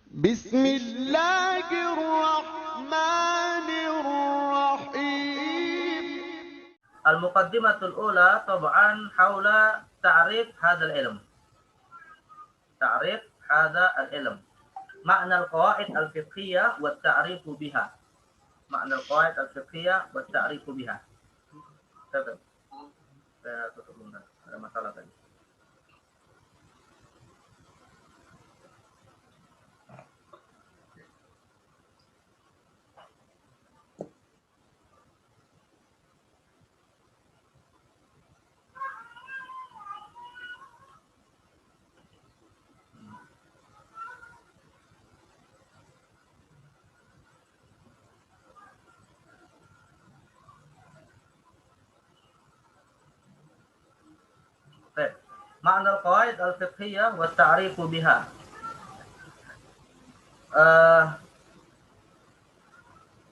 بسم الله الرحمن الرحيم. المقدمة الأولى طبعا حول تعريف هذا العلم. تعريف هذا العلم. معنى القواعد الفقهية والتعريف بها. معنى القواعد الفقهية والتعريف بها. Saya tutup dulu, ada masalah tadi. معنى القواعد الفقهية والتعريف بها.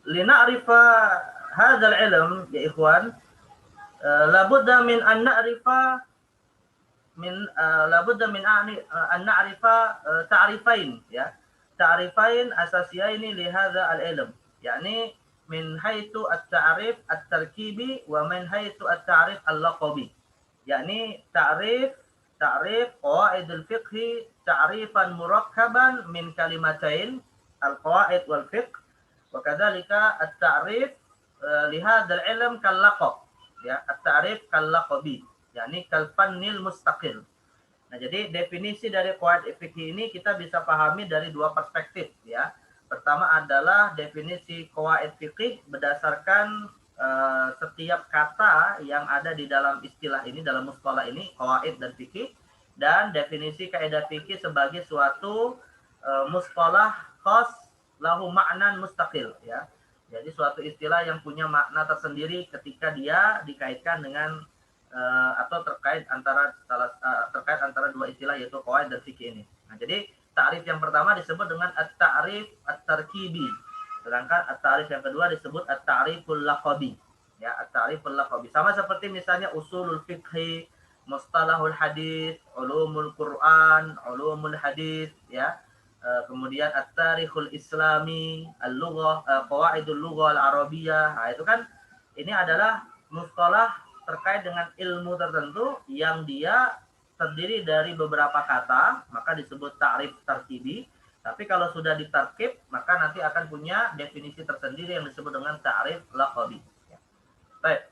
لنعرف هذا العلم يا إخوان لابد من أن نعرف أن نعرف تعريفين يا تعريفين أساسيين لهذا العلم، يعني من حيث التعريف التركيبي ومن حيث التعريف اللقبي. يعني تعريف قواعد الفقه تعريفا مركبا من كلمتين القواعد والفقه، وكذلك التعريف لهذا العلم كاللقب ya, التعريف كاللقبي يعني كالفنil mustaqil. Nah, jadi definisi dari qawaid fikih ini kita bisa pahami dari dua perspektif ya. Pertama adalah definisi qawaid fikih berdasarkan setiap kata yang ada di dalam istilah ini, dalam mustalah ini, qawaid dan fikih, dan definisi kaidah fikih sebagai suatu mustalah khas lahu ma'nan mustaqil ya. Jadi suatu istilah yang punya makna tersendiri ketika dia dikaitkan dengan atau terkait antara dua istilah yaitu qawaid dan fikih ini. Nah, jadi ta'rif yang pertama disebut dengan at-ta'rif at-tarkibi. Sedangkan at-ta'rif yang kedua disebut at-ta'riful laqabi. Ya, at-ta'riful laqabi. Sama seperti misalnya usulul fiqh, mustalahul hadis, ulumul Quran, ulumul hadis ya. Kemudian at-tarikhul islami, al-lughah, qawaidul lughah al-arabiyyah. Nah, itu kan ini adalah mustalah terkait dengan ilmu tertentu yang dia terdiri dari beberapa kata, maka disebut ta'rif tarkibi. Tapi kalau sudah ditarkib, maka nanti akan punya definisi tersendiri yang disebut dengan ta'rif laqabi. Baik.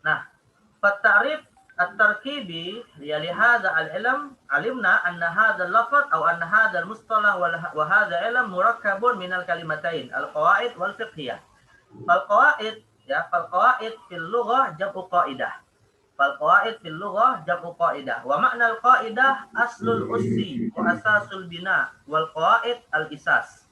Nah, ta'rif at-tarkibi ya li hadza al-ilm alimna anna hadza al-lafz aw anna hadza al-mustalah wa hadza ilm murakkabun min al-kalimatain al-qawaid wal fiqhiyah. Fal-qawaid ya, fal-qawaid fil lughah jam'u qaidah. Fal-qawaid fil lughah jam'u qaidah. Wa ma'na al-qaidah aslul ussi wa asasul bina wal qawaid al-isas.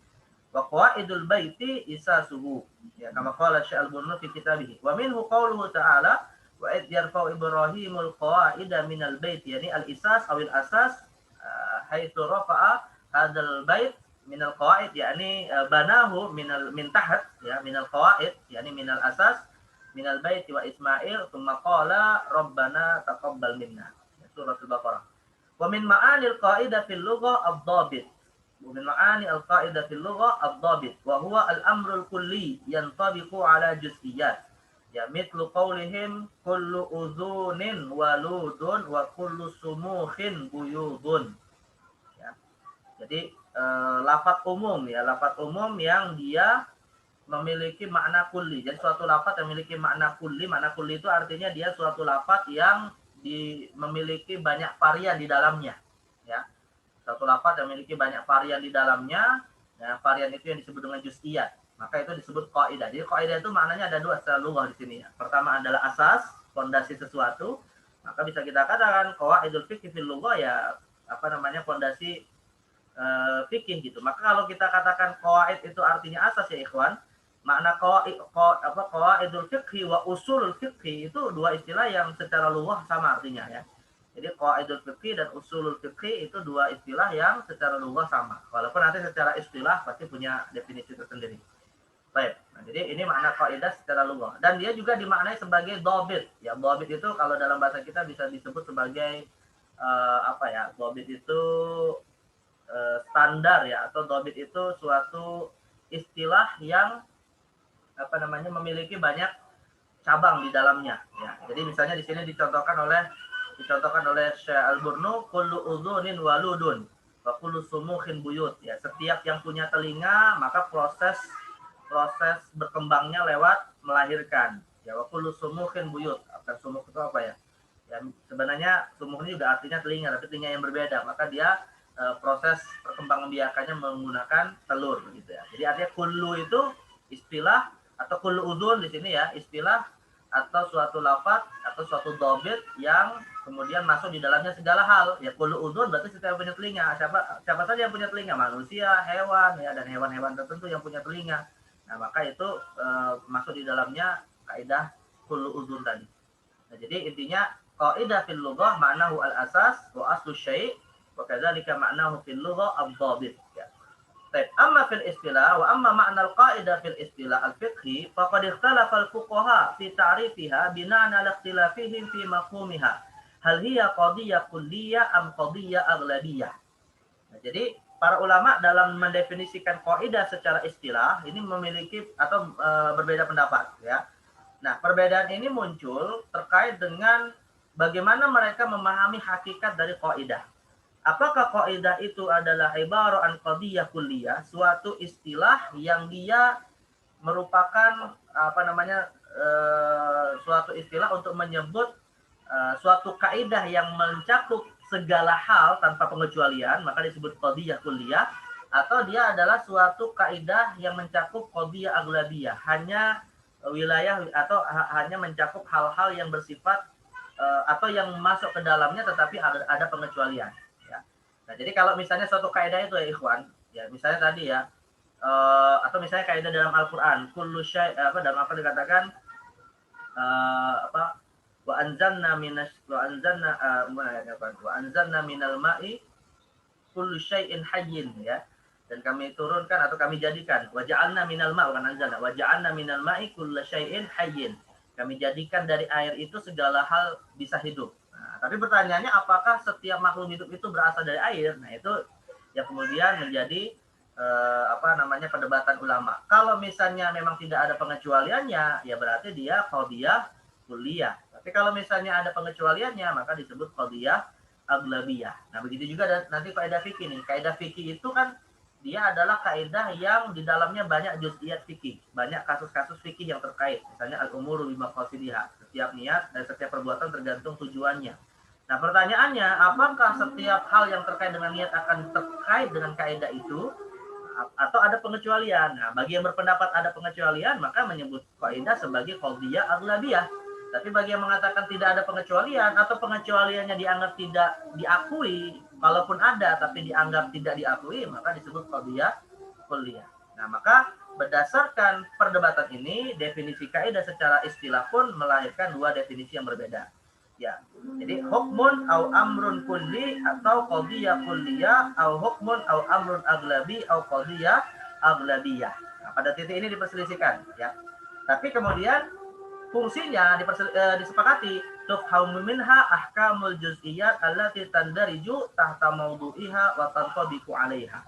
Wa qawaidul baiti isasuhu. Ya, kama qala Syekh Al-Bunnu fi kitabih. Wa minhu qawluhu ta'ala wa id yarfa'u Ibrahimul qawaida minal bait, yani al-isas awil asas haitsu rafa'a hadzal bait minal qawaid, yani banahu min tahat ya, minal qawaid yani minal asas minal baiti wa Ismail thumma qala rabbana taqabbal minna. Surah Al-Baqarah. Wa min ma'anil qaidah fil lughah ad-dhabit. Wa min ma'ani al-qaidah fil lughah ad-dhabit wa huwa al-amrul kulli yantabiqu ala juz'iyat. Ya, mithlu qaulihim kullu udhunin waludun wa kullu sumukhin buyudun. Ya. Jadi lafaz umum ya, lafaz umum yang dia memiliki makna kulli. Jadi suatu lafaz yang memiliki makna kulli itu artinya dia suatu lafaz yang memiliki banyak varian di dalamnya. Ya. Suatu lafaz yang memiliki banyak varian di dalamnya, ya, varian itu yang disebut dengan juz'iyat. Maka itu disebut qaidah. Jadi qaidah itu maknanya ada dua secara lughah di sini ya. Pertama adalah asas, fondasi sesuatu. Maka bisa kita katakan qawaidul fiqh fil lughah ya fondasi fikih gitu. Maka kalau kita katakan qawaid itu artinya asas ya ikhwan, makna qawaidul fiqh wa usulul fiqh itu dua istilah yang secara lughah sama artinya ya. Jadi qawaidul fiqh dan usulul fiqh itu dua istilah yang secara lughah sama. Walaupun nanti secara istilah pasti punya definisi tersendiri. Baik. Nah, jadi ini makna qaidah secara lughah. Dan dia juga dimaknai sebagai dhabit. Ya, dhabit itu kalau dalam bahasa kita bisa disebut sebagai dhabit itu standar ya, atau dobit itu suatu istilah yang memiliki banyak cabang di dalamnya ya. Jadi misalnya di sini dicontohkan oleh Syekh Al-Burnu, kullu udhunin waludun wa kullu sumukhin buyut ya. Setiap yang punya telinga maka proses berkembangnya lewat melahirkan ya. Wa kullu sumukhin buyut. Sumuk itu apa ya? Ya sebenarnya sumuk ini juga artinya telinga, tapi telinga yang berbeda, maka dia proses perkembangbiakannya menggunakan telur gitu ya. Jadi artinya kullu itu istilah, atau kullu udhun di sini ya, istilah atau suatu lafaz atau suatu dobit yang kemudian masuk di dalamnya segala hal ya. Kullu udhun berarti setiap punya telinga. Siapa saja yang punya telinga, manusia, hewan ya, dan hewan-hewan tertentu yang punya telinga. Nah maka itu masuk di dalamnya kaidah kullu udhun tadi. Nah jadi intinya qaidah fil lughah ma'nahu al-asas wa aslu syai' wa kadzalika ma'nahu fil lughah ad-dhabit ya. Baik, amma fil istilah wa amma ma'na al-qaidah fil istilah al-fiqhi faqad ikhtalafa al-fuqaha fi ta'rifiha bina'an ala ikhtilafihim fi mafhumiha. Hal hiya qadiyah kulliyah am qadiyah aghlabiyah. Nah, jadi para ulama dalam mendefinisikan kaidah secara istilah ini memiliki atau berbeda pendapat ya. Nah, perbedaan ini muncul terkait dengan bagaimana mereka memahami hakikat dari kaidah. Apakah kaidah itu adalah ibarah an qadiyah kulliyah, suatu istilah yang dia merupakan suatu istilah untuk menyebut suatu kaidah yang mencakup segala hal tanpa pengecualian, maka disebut qadiyah kulliyah, atau dia adalah suatu kaidah yang mencakup qadiyah aghlabiyah, hanya wilayah atau hanya mencakup hal-hal yang bersifat atau yang masuk ke dalamnya tetapi ada pengecualian. Nah, jadi kalau misalnya suatu kaidah itu ya ikhwan, ya misalnya tadi ya, atau misalnya kaidah dalam Al-Qur'an, kullu syai' dalam apa dikatakan wa anzalna minal ma'i kullu syai'in hayyin ya. Dan kami turunkan atau kami jadikan wa ja'alna minal ma'i bukan anzalna, wa ja'alna minal ma'i kullu syai'in hayyin. Kami jadikan dari air itu segala hal bisa hidup. Tapi pertanyaannya apakah setiap makhluk hidup itu berasal dari air? Nah itu yang kemudian menjadi perdebatan ulama. Kalau misalnya memang tidak ada pengecualiannya, ya berarti dia qadiyah kulliyah. Tapi kalau misalnya ada pengecualiannya, maka disebut qadiyah aghlabiyah. Nah begitu juga nanti kaidah fikih nih. Kaidah fikih itu kan dia adalah kaidah yang di dalamnya banyak juz'iyat fikih, banyak kasus-kasus fikih yang terkait. Misalnya al-umuru bimaqasidiha, setiap niat dan setiap perbuatan tergantung tujuannya. Nah pertanyaannya, apakah setiap hal yang terkait dengan niat akan terkait dengan kaidah itu atau ada pengecualian? Nah bagi yang berpendapat ada pengecualian, maka menyebut kaidah sebagai qadiyah aghlabiyah. Tapi bagi yang mengatakan tidak ada pengecualian atau pengecualiannya dianggap tidak diakui, kalaupun ada tapi dianggap tidak diakui, maka disebut qadiyah kulliyah. Nah maka berdasarkan perdebatan ini, definisi kaidah secara istilah pun melahirkan dua definisi yang berbeda. Ya, jadi hukmun au amrun kulli atau qadiyah kulliyah, au hukmun au amrun aghlabi au qadiyah aghlabiyah. Nah, pada titik ini diperselisihkan, ya. Tapi kemudian fungsinya disepakati, tufhamu minha ahkamul juz'iyat allati tandariju tahta mawdu'iha wa tantabiqu 'alaiha.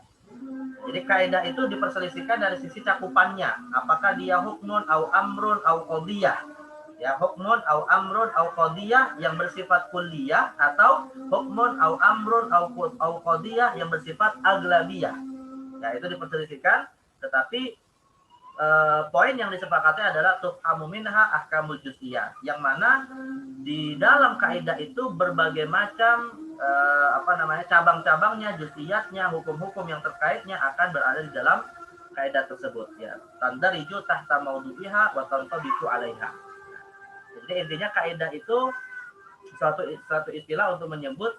Jadi kaidah itu diperselisihkan dari sisi cakupannya, apakah dia hukmun au amrun au qadiyah. Ya, hukmun au amrun au qadiyah yang bersifat kulliyah atau hukmun au amrun au qadiyah yang bersifat aghlabiyah. Ya, itu diperselisihkan, tetapi poin yang disepakati adalah tufhamu minha ahkamul juz'iyah, yang mana di dalam kaidah itu berbagai macam cabang-cabangnya, juz'iyatnya, hukum-hukum yang terkaitnya akan berada di dalam kaidah tersebut ya. Tandariju tahta mawdu'iha wa tantabiqu 'alaiha. Jadi intinya kaidah itu suatu istilah untuk menyebut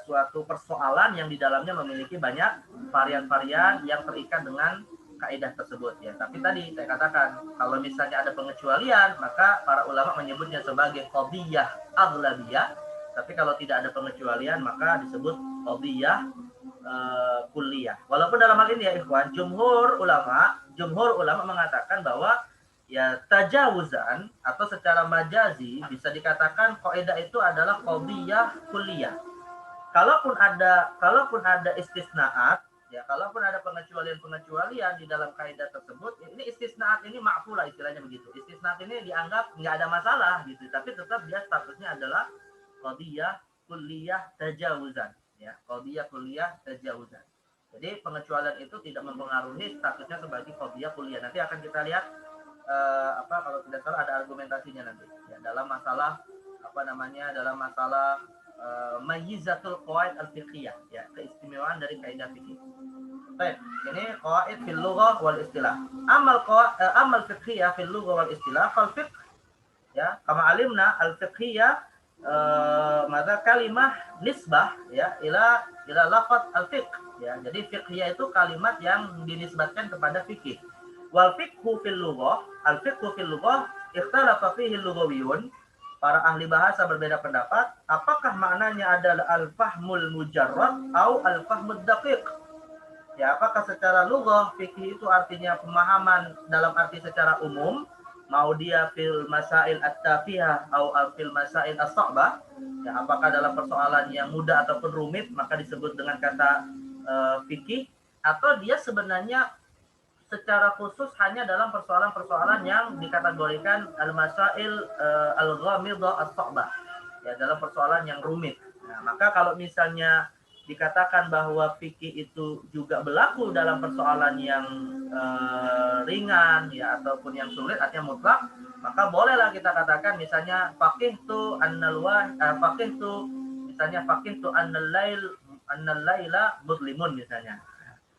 suatu persoalan yang di dalamnya memiliki banyak varian-varian yang terikat dengan kaidah tersebut ya. Tapi tadi saya katakan kalau misalnya ada pengecualian, maka para ulama menyebutnya sebagai qadiyah aghlabiyah. Tapi kalau tidak ada pengecualian, maka disebut qadiyah kulliyah. Walaupun dalam hal ini ya ikhwan, jumhur ulama mengatakan bahwa ya tajawuzan atau secara majazi bisa dikatakan kaidah itu adalah qadiyah kulliyah. Kalaupun ada istisnaat, ya kalaupun ada pengecualian di dalam kaidah tersebut, ini istisnaat ini ma'fulah istilahnya begitu. Istisnaat ini dianggap nggak ada masalah gitu, tapi tetap dia statusnya adalah qadiyah kulliyah tajawuzan, ya qadiyah kulliyah tajawuzan. Jadi pengecualian itu tidak mempengaruhi statusnya sebagai qadiyah kulliyah. Nanti akan kita lihat kalau tidak salah ada argumentasinya nanti ya dalam masalah dalam masalah mayyizatul qawaid al-fiqhiyah, ya keistimewaan dari kaidah fikih. Baik, ini qawaid fil lughah wal istilah. Amal fiqhiyah fil lughah wal istilah fal fiqh, ya kama alimna al fiqhiyah maka kalimah nisbah ya ila lafaz al fiqh, ya jadi fiqhiyah itu kalimat yang dinisbatkan kepada fikih. Wal fiqhu fil lughah, al fiqhu fil lughah ikhtalafa fihi lughawiyun. Para ahli bahasa berbeda pendapat, apakah maknanya adalah al-fahmul mujarrad atau al-fahmud daqiq? Ya, apakah secara lughah fikih itu artinya pemahaman dalam arti secara umum, mau dia fil masail at-tafihah atau fil masail as-sa'bah? Ya, apakah dalam persoalan yang mudah ataupun rumit maka disebut dengan kata fikih, atau dia sebenarnya secara khusus hanya dalam persoalan-persoalan yang dikategorikan al-masail al-ghamidha as-sa'bah, ya dalam persoalan yang rumit. Nah, maka kalau misalnya dikatakan bahwa fikih itu juga berlaku dalam persoalan yang ringan ya ataupun yang sulit artinya mutlak, maka bolehlah kita katakan misalnya faqih tu annal laila mudlimun misalnya.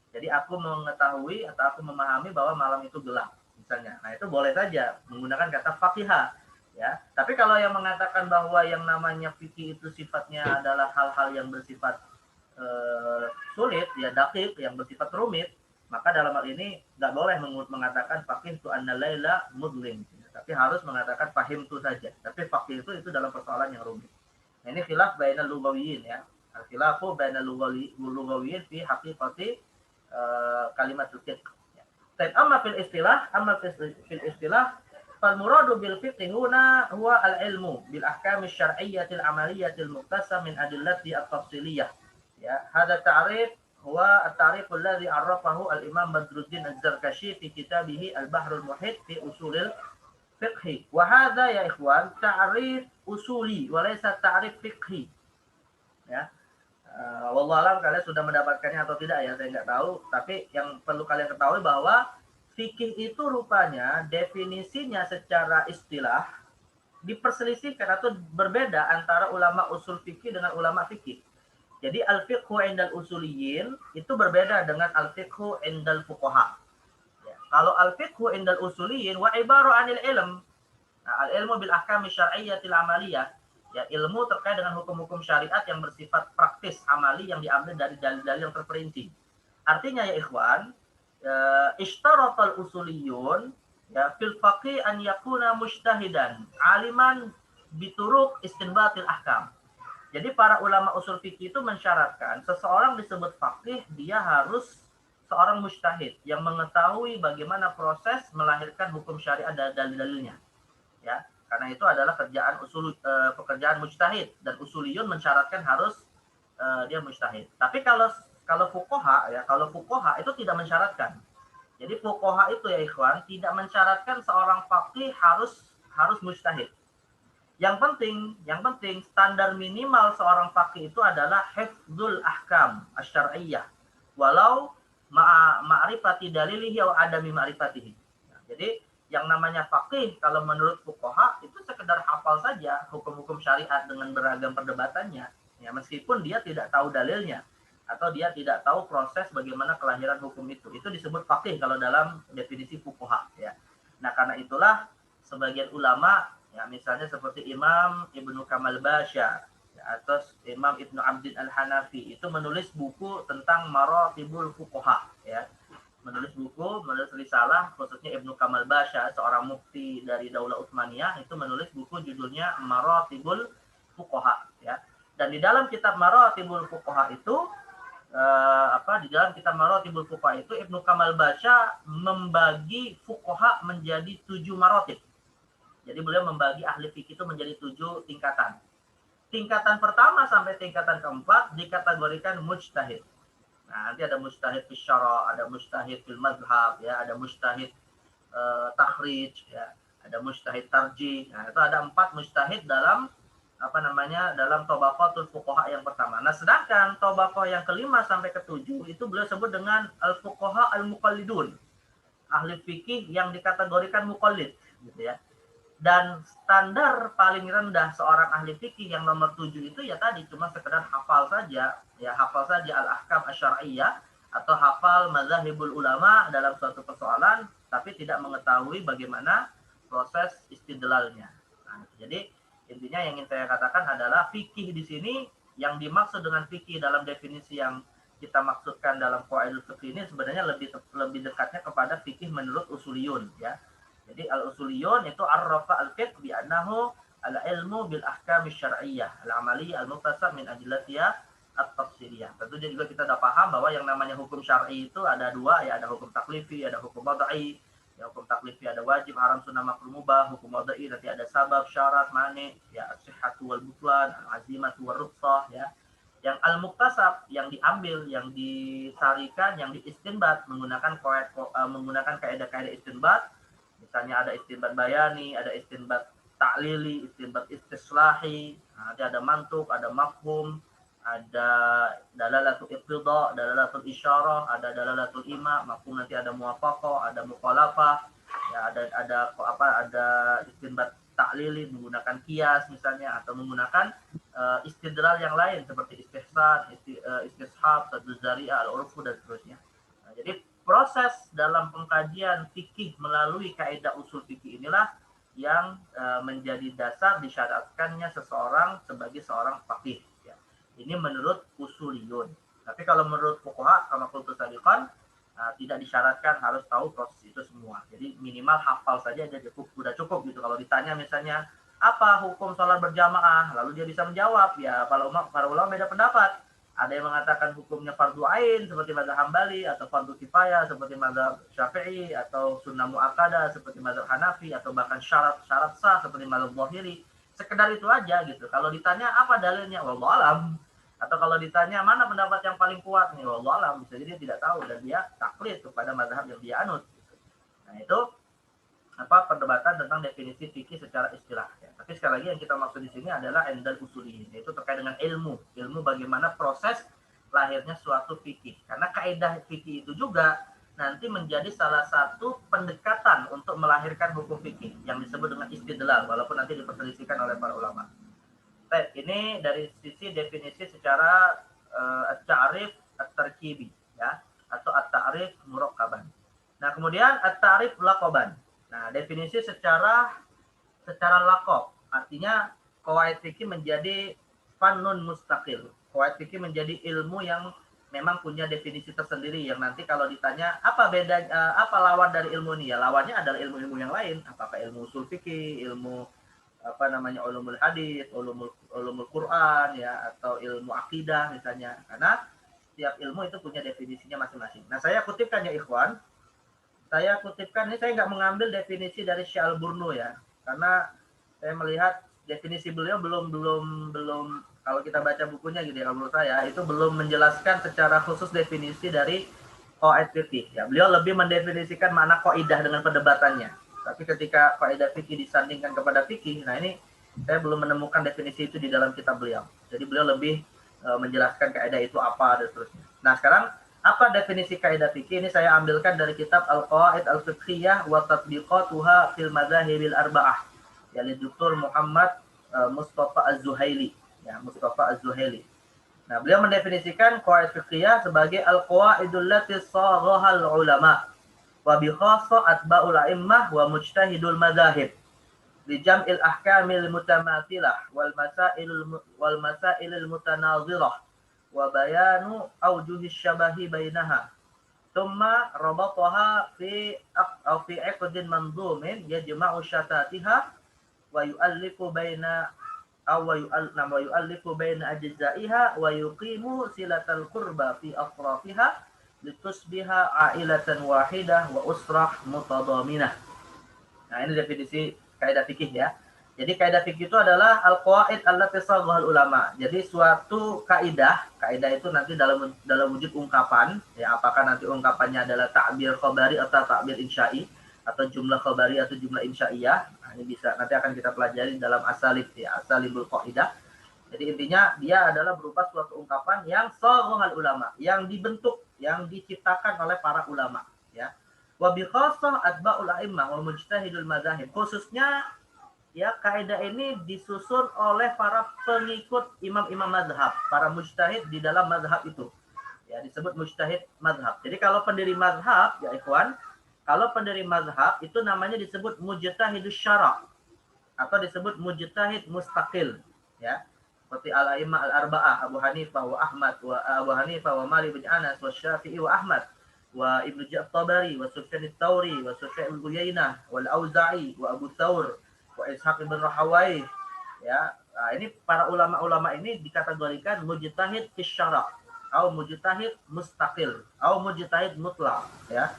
Jadi aku mengetahui atau aku memahami bahwa malam itu gelap misalnya. Nah, itu boleh saja menggunakan kata faqihah, ya. Tapi kalau yang mengatakan bahwa yang namanya fikih itu sifatnya adalah hal-hal yang bersifat sulit, ya daqiq, yang bersifat rumit, maka dalam hal ini nggak boleh mengatakan faqih tu anna laila mudlim, tapi harus mengatakan fahim tu saja. Tapi faqih itu dalam persoalan yang rumit. Nah, ini khilaf bainal lughawiyyin, ya. Al-khilafu bainal lughawiyyin fi haqiqati kalimat fiqh. Dan amma fil istilah fal muradu bil fiqh huna huwa al ilmu bil ahkam asy-syar'iyyah al-'amaliyyah al-muqtasam min adillati at-tafsiliyah. Ya, hadha ta'rif huwa at-ta'rif alladhi 'arrafahu al-Imam Badruddin Az-Zarkashi fi kitabih Al-Bahr al-Muhit fi usul al-fiqh. Wa hadha ya ikhwan ta'rif usuli wa laysa ta'rif fiqhi. Ya. Wallahualam kalian sudah mendapatkannya atau tidak ya, saya nggak tahu. Tapi yang perlu kalian ketahui bahwa fikih itu rupanya definisinya secara istilah diperselisihkan atau berbeda antara ulama usul fikih dengan ulama fikih. Jadi al-fiqhu indal usuliyyin itu berbeda dengan al-fiqhu indal fuqaha. Ya. Kalau al-fiqhu indal usuliyyin wa ibaru anil ilm. Nah, al-ilmu bil ahkam syar'iyyatil amaliyah. Ya, ilmu terkait dengan hukum-hukum syariat yang bersifat praktis, amali, yang diambil dari dalil-dalil yang terperinci. Artinya ya ikhwan, ishtaratal usuliyun ya fil faqih an yakuna mujtahidan, aliman bituruk istinbatil ahkam. Jadi para ulama usul fikih itu mensyaratkan seseorang disebut faqih dia harus seorang mujtahid yang mengetahui bagaimana proses melahirkan hukum syariat dan dalil-dalilnya. Ya. Karena itu adalah pekerjaan mujtahid, dan usuliyun mensyaratkan harus dia mujtahid. Tapi kalau fuqaha ya, itu tidak mensyaratkan. Jadi fuqaha itu ya ikhwan tidak mensyaratkan seorang faqih harus mujtahid. Yang penting standar minimal seorang faqih itu adalah hifdzul ahkam asy-syar'iyyah walau ma'rifati dalilihi wa adami ma'rifatihi. Jadi yang namanya faqih kalau menurut fuqaha itu sekedar hafal saja hukum-hukum syariat dengan beragam perdebatannya, ya meskipun dia tidak tahu dalilnya atau dia tidak tahu proses bagaimana kelahiran hukum itu disebut faqih kalau dalam definisi fuqaha, ya. Nah, karena itulah sebagian ulama ya misalnya seperti Imam Ibnu Kamal Basya ya, atau Imam Ibnu Abdin Al-Hanafi itu menulis buku tentang maratibul fuqaha, ya. Menulis risalah, khususnya Ibnu Kamal Basya, seorang mufti dari Daulah Utsmaniyah, itu menulis buku judulnya Maratibul Fuqaha, ya. Dan di dalam kitab Maratibul Fuqaha itu Ibnu Kamal Basya membagi fuqaha menjadi 7 maratib. Jadi beliau membagi ahli fikih itu menjadi 7 tingkatan. tingkatan pertama sampai tingkatan keempat dikategorikan mujtahid. Nah, nanti ada mujtahid fil syara', ada mujtahid fil madhab, ya, ada mujtahid takhrij, ya, ada mujtahid tarjih. Nah, itu ada 4 mujtahid dalam dalam tabaqatul fuqaha yang pertama. Nah, sedangkan tabaqah yang kelima sampai ketujuh itu beliau sebut dengan al-fuqaha al-muqallidun. Ahli fikih yang dikategorikan muqallid, gitu ya. Dan standar paling rendah seorang ahli fikih yang nomor 7 itu ya tadi cuma sekedar hafal saja, ya hafal saja al-ahkam asy-syar'iyyah atau hafal mazhabul ulama dalam suatu persoalan tapi tidak mengetahui bagaimana proses istidlalnya. Nah, jadi intinya yang ingin saya katakan adalah fikih di sini yang dimaksud dengan fikih dalam definisi yang kita maksudkan dalam qawaidul fiqh ini sebenarnya lebih dekatnya kepada fikih menurut usuliyun, ya. Jadi al-usuliyun itu arrafa al-fiqh bi annahu al-ilmu bil ahkam asy-syar'iyyah al-amaliyah al-muktasab min adillatiha at-tafsiriyah. Tentunya juga kita sudah paham bahwa yang namanya hukum syar'i itu ada dua, ya, ada hukum taklifi, ada hukum wad'i. Ya, hukum taklifi ada wajib, haram, sunnah, makruh, mubah. Hukum wad'i nanti ada sabab, syarat, mani, ya, as-sihhatu wal butlan, al-azimatu wal rukhsah, ya. Yang al-muktasab yang diambil, yang disarikan, yang diistinbat menggunakan kaidah-kaidah istinbat. Misalnya ada istinbat bayani, ada istinbat ta'lili, istinbat istislahi, ada mantuk, ada mafhum, ada dalalatul iqtida, dalalatul isyarah, ada dalalatul ima, mafhum nanti ada muwafaqah, ada mukhalafah, ya, ada istinbat ta'lili menggunakan qiyas misalnya, atau menggunakan istidlal yang lain seperti istihsan, istishab, taduz zari'ah, al-urfu dan seterusnya. Nah, jadi proses dalam pengkajian fikih melalui kaidah usul fikih inilah yang menjadi dasar disyaratkannya seseorang sebagai seorang faqih. Ya. Ini menurut usuliyun. Tapi kalau menurut fuqaha, kama qultu sabiqan, tidak disyaratkan harus tahu proses itu semua. Jadi minimal hafal saja sudah cukup gitu. Kalau ditanya misalnya apa hukum sholat berjamaah, lalu dia bisa menjawab. Ya, para ulama beda pendapat. Ada yang mengatakan hukumnya fardu ain seperti mazhab Hambali, atau fardu kifayah seperti mazhab Syafi'i, atau sunnah muakkadah seperti mazhab Hanafi, atau bahkan syarat sah seperti mazhab Zahiri. Sekedar itu aja gitu. Kalau ditanya apa dalilnya, wallahu alam. Atau kalau ditanya mana pendapat yang paling kuat nih, wallahu alam, bisa jadi dia tidak tahu dan dia taklid kepada mazhab yang dia anut. Nah, itu perdebatan tentang definisi fikih secara istilah, ya. Tapi sekali lagi yang kita maksud di sini adalah endal usuliyin, yaitu terkait dengan ilmu bagaimana proses lahirnya suatu fikih. Karena kaidah fikih itu juga nanti menjadi salah satu pendekatan untuk melahirkan hukum fikih yang disebut dengan istidlal, walaupun nanti diperselisihkan oleh para ulama. Ini dari sisi definisi secara at-ta'rif at-tarkibi, ya, atau at-ta'rif murakkaban. Nah, kemudian at-ta'rif laqaban. Nah, definisi secara laqab, artinya qawaid fikih menjadi fannun mustaqil. Qawaid fikih menjadi ilmu yang memang punya definisi tersendiri yang nanti kalau ditanya apa beda, apa lawan dari ilmu ini, ya lawannya adalah ilmu-ilmu yang lain. Apakah ilmu usul fikih, ilmu ulumul hadis, ulumul Quran, ya, atau ilmu akidah misalnya. Karena setiap ilmu itu punya definisinya masing-masing. Nah, saya kutipkan ya ikhwan. Saya kutipkan ini, saya nggak mengambil definisi dari Syekh Al-Burnu, ya, karena saya melihat definisi beliau belum kalau kita baca bukunya gitu ya, kalau menurut saya itu belum menjelaskan secara khusus definisi dari qawaid fikih. Ya, beliau lebih mendefinisikan makna qaidah dengan perdebatannya. Tapi ketika kaidah fikih disandingkan kepada fikih, nah ini saya belum menemukan definisi itu di dalam kitab beliau. Jadi beliau lebih menjelaskan kaidah itu apa dan seterusnya. Nah, sekarang apa definisi kaidah fikih? Ini saya ambilkan dari kitab Al-Qawaid Al-Fiqhiyah wa Tatbiqatuha fil Madzahibil Arba'ah, yakni Dr. Muhammad Mustafa Az-Zuhaili, ya, Mustafa Az-Zuhaili. Nah, beliau mendefinisikan qawaid fiqhiyah sebagai al-qawaidul lati saghahal ulama wa bi khassa atba'ul a'immah wa mujtahidul madzahib li jam'il ahkamil mutamathilah wal masailil mutanazirah wa bayanu awjuhis syabahi bainaha thumma rabataha fi iqdin manzumin yajma'u syatatiha wa yu'allifu baina ajza'iha wa yuqimu silatal qurba fi atrafiha litusbiha ailatan wahidah wa usrah mutadaminah. Nah, ini definisi kaidah fikih, ya. Jadi kaidah fikih itu adalah al-qawaid allati saghahal ulama. Jadi suatu kaidah itu nanti dalam wujud ungkapan, ya apakah nanti ungkapannya adalah ta'bir khabari atau ta'bir insya'i atau jumlah khabari atau jumlah insya'iyah. Nah, ini bisa nanti akan kita pelajari dalam asalib ya, asalibul qaidah. Jadi intinya dia adalah berupa suatu ungkapan yang saghahal ulama, yang dibentuk, yang diciptakan oleh para ulama, ya. Wa bi khassah atba'ul a'immah wa mujtahidul madzahib. Khususnya ya kaidah ini disusun oleh para pengikut imam-imam mazhab, para mujtahid di dalam mazhab itu. Ya, disebut mujtahid mazhab. Jadi kalau pendiri mazhab, ya ikhwan, kalau pendiri mazhab itu namanya disebut mujtahidus syara' atau disebut mujtahid mustaqil, ya. Seperti al-a'immah al-arba'ah, Abu Hanifah wa Malik bin Anas wa Syafi'i wa Ahmad wa Ibnu Tabari wa Sufyan ats-Tsauri wa Sufyan al-Uyainah wal Auza'i wa Abu Thawr wa Ishaq bin Rahawai, ya. Nah, ini para ulama-ulama ini dikategorikan mujtahid fi syara' atau mujtahid mustaqil atau mujtahid mutlaq, ya.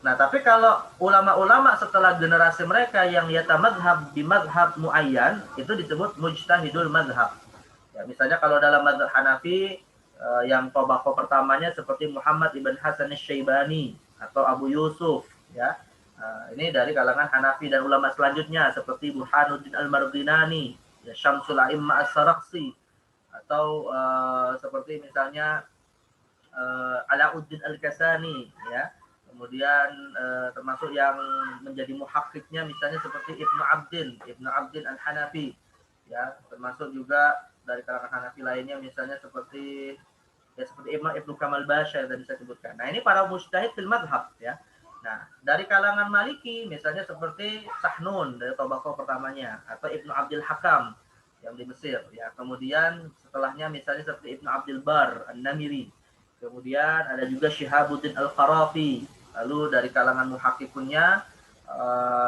Nah, tapi kalau ulama-ulama setelah generasi mereka yang yatamadhab di madhab muayyan itu disebut mujtahidul madhab. Ya, misalnya kalau dalam madhab Hanafi yang tobaqo pertamanya seperti Muhammad ibn Hasan asy-Syaibani atau Abu Yusuf, ya. Ini dari kalangan Hanafi, dan ulama selanjutnya seperti Burhanuddin Al-Mardinani, ya, Syamsul A'immah As-Sarakhsi, atau seperti misalnya Alauddin Al-Kasani, ya. Kemudian termasuk yang menjadi muhakkiknya misalnya seperti Ibnu Abdin Al-Hanafi, ya, termasuk juga dari kalangan Hanafi lainnya misalnya seperti Imam Ibnu Kamal Basya yang tadi saya sebutkan. Nah, ini para mujtahid fil madhab, ya. Nah, dari kalangan Maliki misalnya seperti Sahnun dari tobaqo pertamanya, atau Ibnu Abdul Hakam yang di Mesir, ya. Kemudian setelahnya misalnya seperti Ibnu Abdul Bar An-Namiri. Kemudian ada juga Syihabuddin Al-Qarafi. Lalu dari kalangan muhaqqiqunnya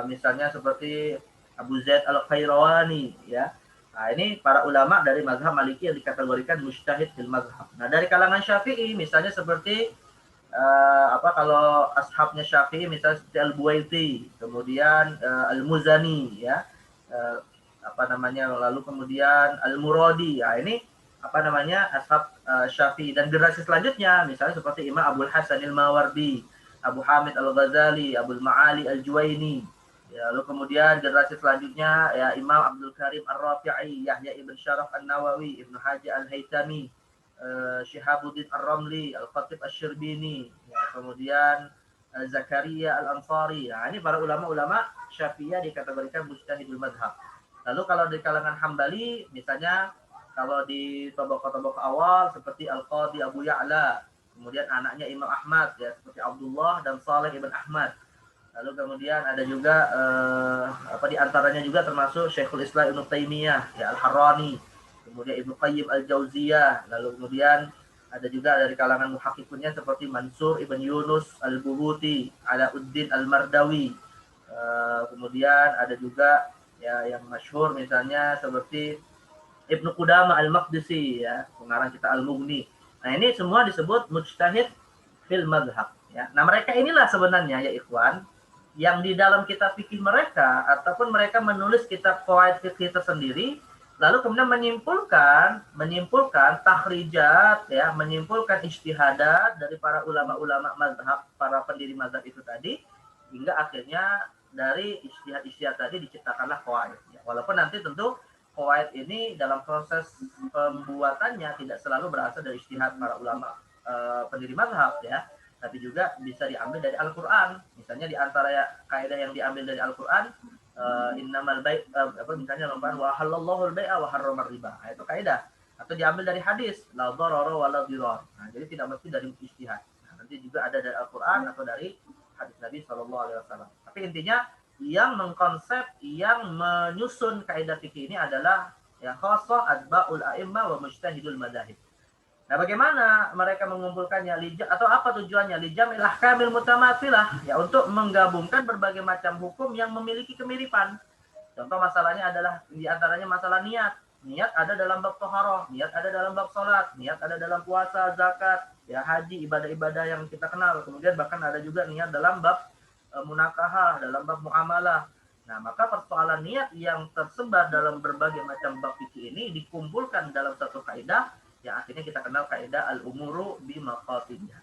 misalnya seperti Abu Zaid Al-Khairawani, ya. Nah, ini para ulama dari mazhab Maliki yang dikategorikan mujtahid fil mazhab. Nah, dari kalangan Syafi'i misalnya seperti kalau ashabnya Syafi'i misalnya seperti Al-Buwaiti, kemudian Al-Muzani, ya. Lalu kemudian Al-Muradi. Ya, ini ashab Syafi'i, dan generasi selanjutnya misalnya seperti Imam Abdul Hasan Al-Mawardi, Abu Hamid Al-Ghazali, Abdul Ma'ali Al-Juwaini. Ya, lalu kemudian generasi selanjutnya ya Imam Abdul Karim Ar-Rafi'i, Yahya ibn Syaraf An-Nawawi, Ibnu Haji Al-Haytami, Syihabuddin Ar-Ramli, Al-Khatib Asy-Syirbini, ya, kemudian Zakaria Al-Ansari. Nah, ini para ulama-ulama Syafi'iyah dikategorikan mujtahidul madhab. Lalu kalau di kalangan Hambali misalnya kalau di tobaqo-tobaqo awal seperti Al-Qadhi Abu Ya'la, kemudian anaknya Imam Ahmad, ya, seperti Abdullah dan Saleh ibn Ahmad. Lalu kemudian ada juga di antaranya juga termasuk Syekhul Islam Ibnu Taimiyah, ya, Al-Harrani, kemudian Ibnu Qayyim Al-Jauziyah. Lalu kemudian ada juga dari kalangan muhaqqiqunnya seperti Mansur ibn Yunus Al-Buhuti, Alauddin Al-Mardawi. Kemudian ada juga ya yang masyhur misalnya seperti Ibnu Qudamah Al-Maqdisi, ya, pengarang kitab Al-Mughni. Nah, ini semua disebut mujtahid fil madhab, ya. Nah, mereka inilah sebenarnya ya ikhwan yang di dalam kitab fikih mereka ataupun mereka menulis kitab qawaid fikih tersendiri, lalu kemudian menyimpulkan takhrijat, ya, menyimpulkan ijtihadat dari para ulama-ulama mazhab, para pendiri mazhab itu tadi, hingga akhirnya dari ijtihad tadi diciptakanlah qawaid, ya. Walaupun nanti tentu qawaid ini dalam proses pembuatannya tidak selalu berasal dari ijtihad para ulama pendiri mazhab, ya, tapi juga bisa diambil dari Al-Qur'an. Misalnya di antara kaidah yang diambil dari Al-Qur'an, innamal bai' misalnya wa halallahu al-bai'a wa harrama riba. Nah, itu kaidah. Atau diambil dari hadis, la dharara wa la dhirar. Nah, jadi tidak mesti dari ijtihad. Nah, nanti juga ada dari Al-Qur'an atau dari hadis Nabi sallallahu alaihi wasallam. Tapi intinya yang mengkonsep, yang menyusun kaidah fikih ini adalah ya khassah atba'ul a'immah wa mujtahidul madzahib. Nah, bagaimana mereka mengumpulkannya atau apa tujuannya? Lijamil ahkamil mutamathilah, ya, untuk menggabungkan berbagai macam hukum yang memiliki kemiripan. Contoh masalahnya adalah di antaranya masalah niat. Niat ada dalam bab thaharah, niat ada dalam bab salat, niat ada dalam puasa, zakat, ya, haji, ibadah-ibadah yang kita kenal. Kemudian bahkan ada juga niat dalam bab munakahah, dalam bab muamalah. Nah, maka persoalan niat yang tersebar dalam berbagai macam bab fikih ini dikumpulkan dalam satu kaidah yang akhirnya kita kenal kaidah al-umuru bi maqasidnya.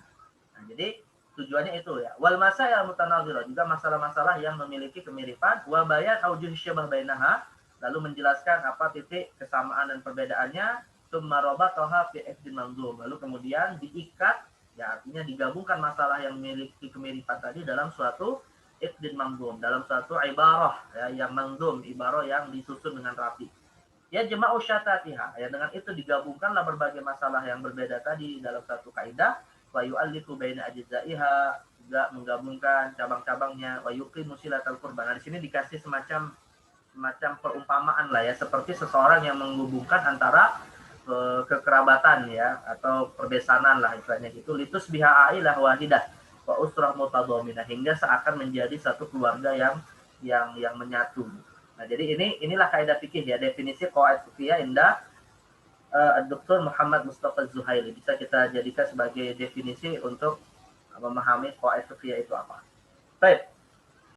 Nah, jadi tujuannya itu ya. Wal masail mutanazirah, juga masalah-masalah yang memiliki kemiripan, wa bayan aujuh syabah bainaha, lalu menjelaskan apa titik kesamaan dan perbedaannya, tsumma rabataha fi iqdin manzum, lalu kemudian diikat, ya artinya digabungkan masalah yang memiliki kemiripan tadi dalam suatu iqdin manzum, dalam suatu ibarah ya, yang manzum, ibarah yang disusun dengan rapi. Ya jema'u syatatiha, ya dengan itu digabungkanlah berbagai masalah yang berbeda tadi dalam satu kaidah, wa yu'allifu baina ajzaiha, juga menggabungkan cabang-cabangnya, wa yuqimu silatal qurban. Nah, di sini dikasih semacam perumpamaan lah ya, seperti seseorang yang menghubungkan antara kekerabatan ya, atau perbesanan lah istilahnya gitu, litus biha ailah wahidah wa usrah mutadhaminah, hingga seakan menjadi satu keluarga yang menyatu. Nah, jadi inilah kaidah fikih ya, definisi qawaid fikih indah Dr. Muhammad Mustafa Zuhaili, bisa kita jadikan sebagai definisi untuk memahami qawaid fikih itu apa. Baik.